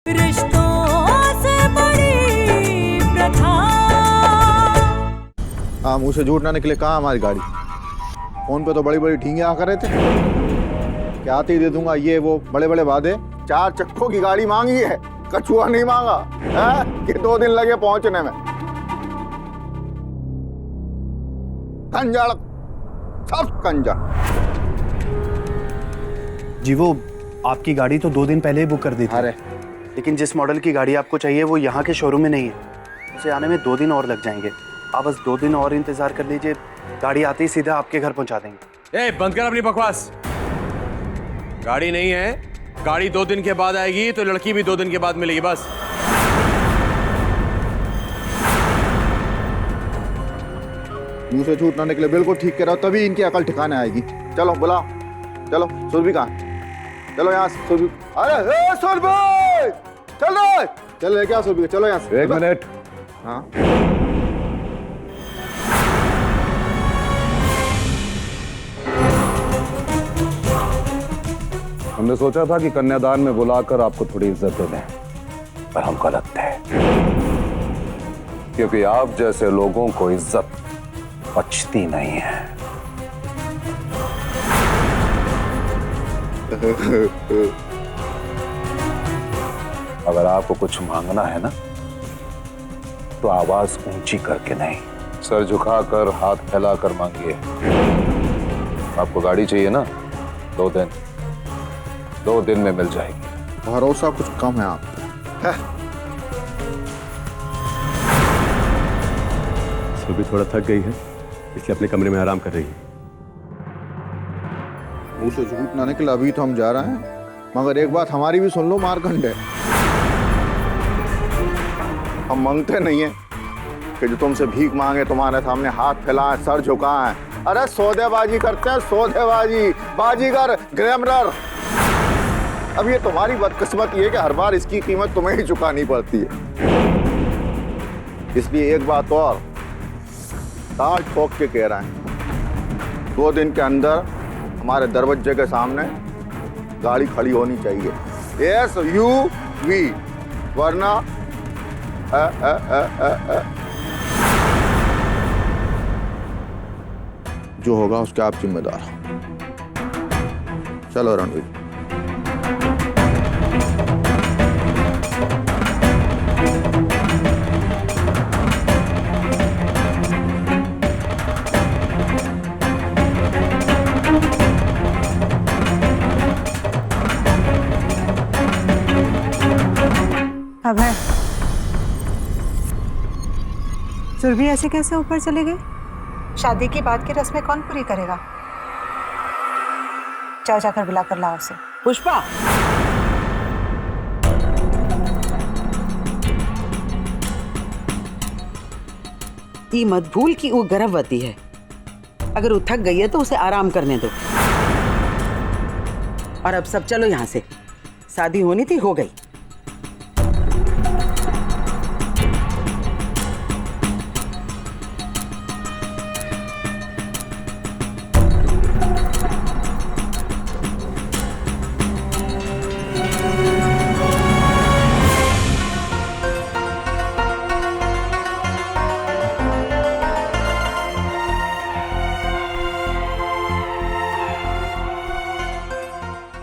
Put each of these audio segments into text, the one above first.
रिश्तों से बड़ी प्रथा। हाँ, मुंह से झूठ ना निकले। कहाँ हमारी गाड़ी? फोन पे तो बड़ी बड़ी ठींगे आ कर रहे थे क्या आते ही दे दूंगा, ये वो बड़े बड़े वादे। 4 चक्कों की गाड़ी मांगी है, कछुआ नहीं मांगा है कि 2 दिन लगे पहुंचने में। कंजड़, सब कंजड़। जी वो आपकी गाड़ी तो 2 दिन पहले ही बुक कर दी थी। अरे लेकिन जिस मॉडल की गाड़ी आपको चाहिए वो यहाँ के शोरूम में नहीं है। उसे आने में 2 दिन और लग जाएंगे। आप बस 2 दिन और इंतजार कर लीजिए, गाड़ी आते ही सीधा आपके घर पहुँचा देंगे। बंद कर अपनी बकवास। गाड़ी नहीं है, गाड़ी 2 दिन के बाद आएगी तो लड़की भी 2 दिन के बाद मिलेगी बस। मुंह से झूठ ना निकले, बिल्कुल ठीक कह रहा हो, तभी इनकी अकल ठिकाने आएगी। चलो बुलाओ, चलो। सुरभि कहाँ? चलो यहाँ से सुरभि। अरे सुरभि, चलो चलो लेके आओ सुरभि, चलो यहाँ से। 1 मिनट। हाँ हमने सोचा था कि कन्यादान में बुलाकर आपको थोड़ी इज्जत दे दें, पर हम गलत थे, क्योंकि आप जैसे लोगों को इज्जत बचती नहीं है। अगर आपको कुछ मांगना है ना, तो आवाज ऊंची करके नहीं, सर झुकाकर हाथ फैलाकर मांगिए। आपको गाड़ी चाहिए ना? 2 दिन में मिल जाएगी। भरोसा कुछ कम है आप पे। सुबह थोड़ा थक गई है, इसलिए अपने कमरे में आराम कर रही है। मुंह से झूठ ना निकले, अभी तो हम जा रहे हैं, मगर एक बात हमारी भी सुन लो मारकंडे। हम मांगते नहीं है कि जो तुमसे भीख मांगे, तुम्हारे सामने हाथ फैलाएं, सर झुकाएं। अरे सौदेबाजी करते हैं, सौदेबाजी, बाजीगर, ग्लैमरर। अब ये तुम्हारी बदकिस्मत ये कि हर बार इसकी कीमत तुम्हें ही चुकानी पड़ती है। इसलिए एक बात और ताल ठोक के कह रहे हैं, 2 दिन के अंदर हमारे दरवाजे के सामने गाड़ी खड़ी होनी चाहिए। SUV, वरना जो होगा उसके आप जिम्मेदार। चलो रणवीर। अब है सुरभि ऐसे कैसे ऊपर चले गए? शादी की बात की रस्में कौन पूरी करेगा? जाओ जाकर बुला कर लाओ उसे। पुष्पा, ये मत भूल कि वो गर्भवती है। अगर वो थक गई है तो उसे आराम करने दो। और अब सब चलो यहाँ से, शादी होनी थी, हो गई।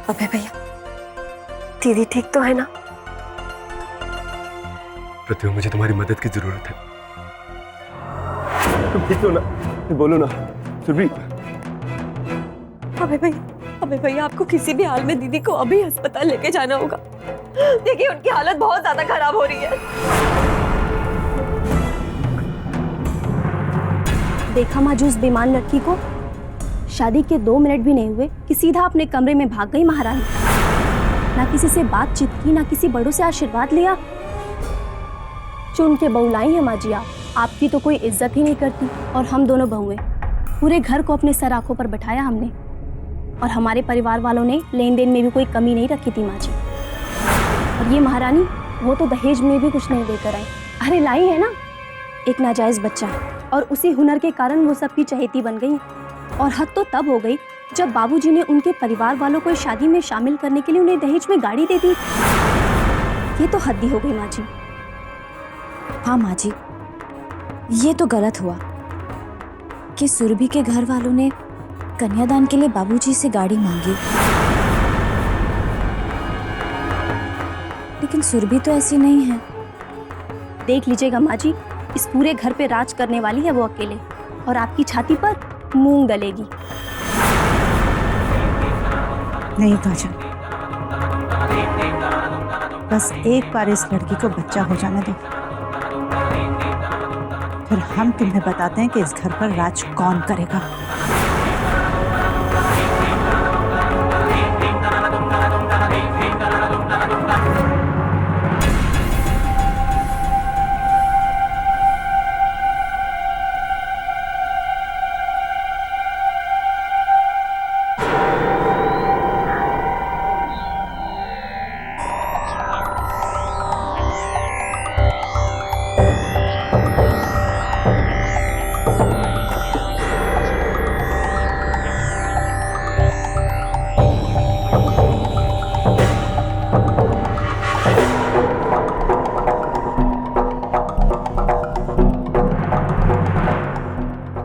अबे भैया, दीदी ठीक तो है ना? प्रतिभा, मुझे तुम्हारी मदद की जरूरत है। तुम ठीक हो ना? बोलो ना सुरभि। अबे भैया, आपको किसी भी हाल में दीदी को अभी अस्पताल लेके जाना होगा। देखिए उनकी हालत बहुत ज्यादा खराब हो रही है। देखा माजूस बेईमान लड़की को? शादी के 2 मिनट भी नहीं हुए कि सीधा अपने कमरे में भाग गई महारानी। ना किसी से बातचीत की, ना किसी बड़ों से आशीर्वाद लिया। चुन के बहू लाई हैं माँ जी आप। आपकी तो कोई इज्जत ही नहीं करती। और हम दोनों बहुएं, पूरे घर को अपने सर आंखों पर बैठाया हमने। और हमारे परिवार वालों ने लेन देन में भी कोई कमी नहीं रखी थी माँ जी। और ये महारानी, वो तो दहेज में भी कुछ नहीं देकर आई। अरे लाई है ना एक नाजायज बच्चा, और उसी हुनर के कारण वो सबकी चहेती बन गई। और हद तो तब हो गई जब बाबूजी ने उनके परिवार वालों को इस शादी में शामिल करने के लिए उन्हें दहेज में गाड़ी दे दी। ये तो हद ही हो गई माँ जी। हाँ माँ जी, ये तो गलत हुआ कि सुरभि के घर वालों ने कन्यादान के लिए बाबूजी से गाड़ी मांगी, लेकिन सुरभि तो ऐसी नहीं है। देख लीजिएगा माँ जी, इस पूरे घर पे राज करने वाली है वो अकेले, और आपकी छाती पर मूंग दलेगी। नहीं काजल, बस एक बार इस लड़की को बच्चा हो जाने दो, फिर हम तुम्हें बताते हैं कि इस घर पर राज कौन करेगा।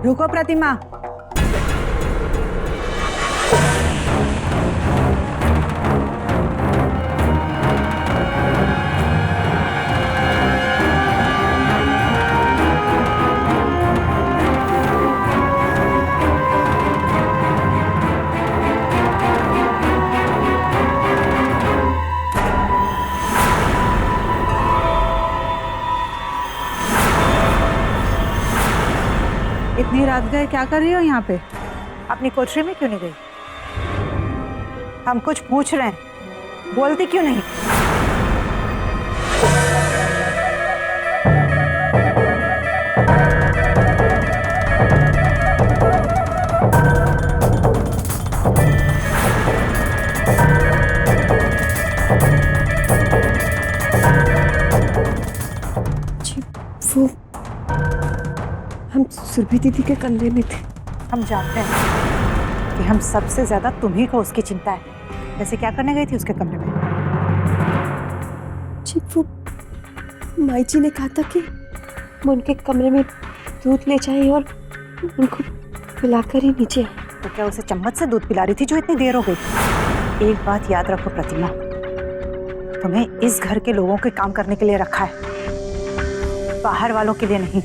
रुको प्रतिमा, इतनी रात गए क्या कर रही हो यहाँ पे? अपनी कोठरी में क्यों नहीं गई? हम कुछ पूछ रहे हैं, बोलती क्यों नहीं? वो हम सुरभि दीदी के कंधे में थे। हम जानते हैं कि हम सबसे ज्यादा तुम्ही को उसकी चिंता है। वैसे क्या करने गई थी उसके कमरे में? जी वो माई जी ने कहा था कि वो उनके कमरे में दूध ले जाए और उनको पिलाकर ही नीचे आए। तो क्या उसे चम्मच से दूध पिला रही थी जो इतनी देर हो गई? एक बात याद रखो प्रतिमा, तुम्हें इस घर के लोगों के काम करने के लिए रखा है, बाहर वालों के लिए नहीं।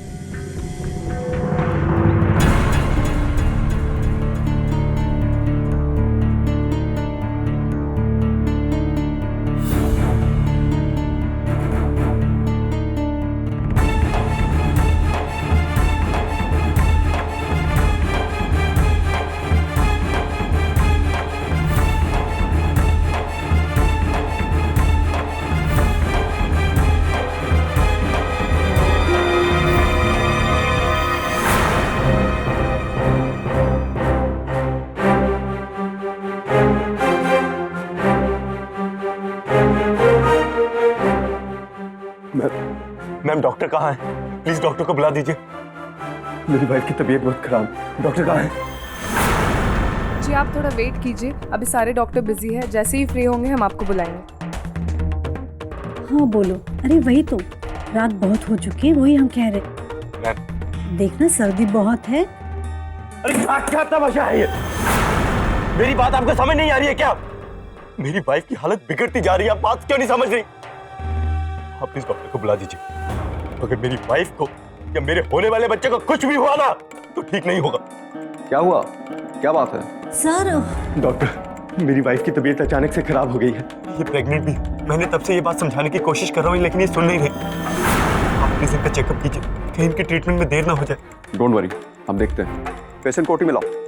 मैम डॉक्टर कहाँ है? प्लीज डॉक्टर को बुला दीजिए। मेरी वाइफ की तबीयत बहुत खराब। डॉक्टर कहाँ है? जी आप थोड़ा वेट कीजिए, अभी सारे डॉक्टर बिजी है, जैसे ही फ्री होंगे हम आपको बुलाएंगे। हाँ बोलो। अरे वही तो, रात बहुत हो चुकी है, वही हम कह रहे। देखना सर्दी बहुत है। अरे क्या तमाशा है ये? मेरी बात आपको समझ नहीं आ रही है क्या? मेरी वाइफ की हालत बिगड़ती जा रही है, आप बात क्यों नहीं समझ रही? आप प्लीज डॉक्टर को बुला दीजिए। अगर मेरी वाइफ को या मेरे होने वाले बच्चे को कुछ भी हुआ ना तो ठीक नहीं होगा। क्या हुआ? क्या बात है? सर डॉक्टर, मेरी वाइफ की तबीयत अचानक से खराब हो गई है। ये प्रेग्नेंट भी। मैंने तब से ये बात समझाने की कोशिश कर रहा हूँ लेकिन ये सुन नहीं रहे। आप प्लीज इनका चेकअप कीजिए, कहीं इनके ट्रीटमेंट में देर ना हो जाए। डोंट वरी, हम देखते हैं। पेशेंट कोटी में लाओ।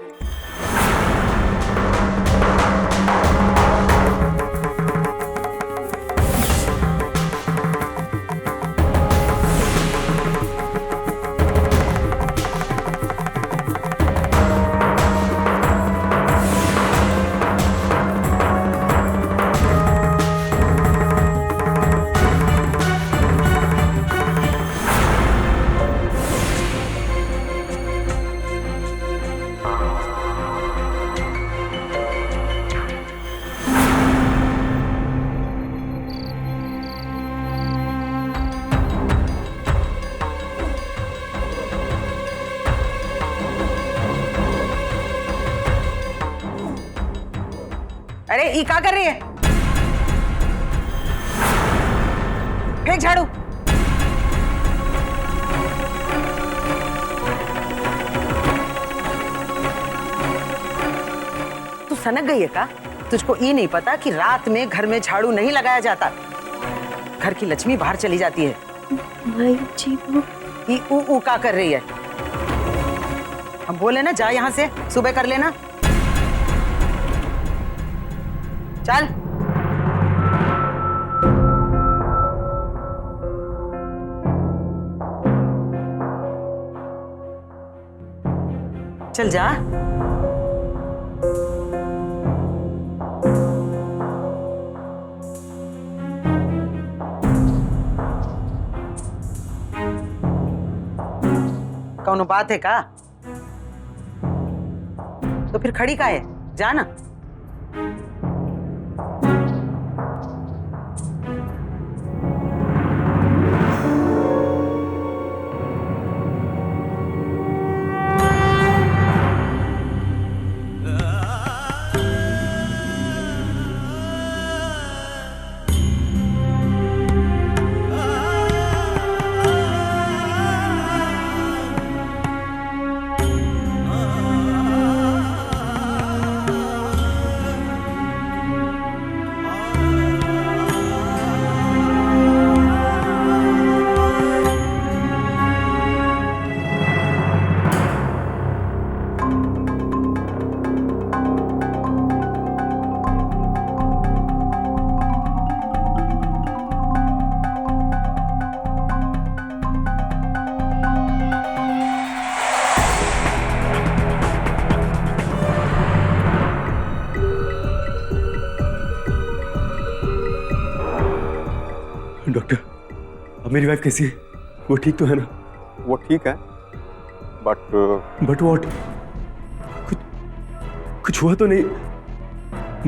ई क्या कर रही है? फेंक झाड़ू। तू सनक गई है का? तुझको ये नहीं पता कि रात में घर में झाड़ू नहीं लगाया जाता, घर की लक्ष्मी बाहर चली जाती है। माई जी वो ये ऊ का कर रही है? हम बोले ना जा यहां से, सुबह कर लेना। चल चल जा। कौनो बात है का? तो फिर खड़ी का है? जा ना। डॉक्टर, अब मेरी वाइफ कैसी है? वो ठीक तो है ना? वो ठीक है, बट व्हाट? कुछ हुआ तो नहीं?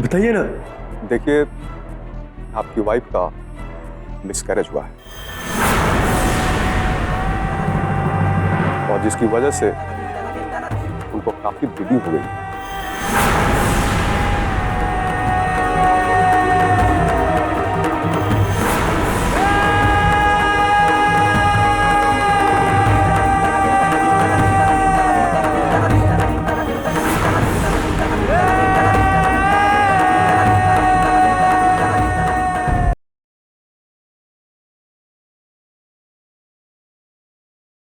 बताइए ना। देखिए, आपकी वाइफ का मिसकैरेज हुआ है और जिसकी वजह से उनको काफी ब्लीडिंग हो गई।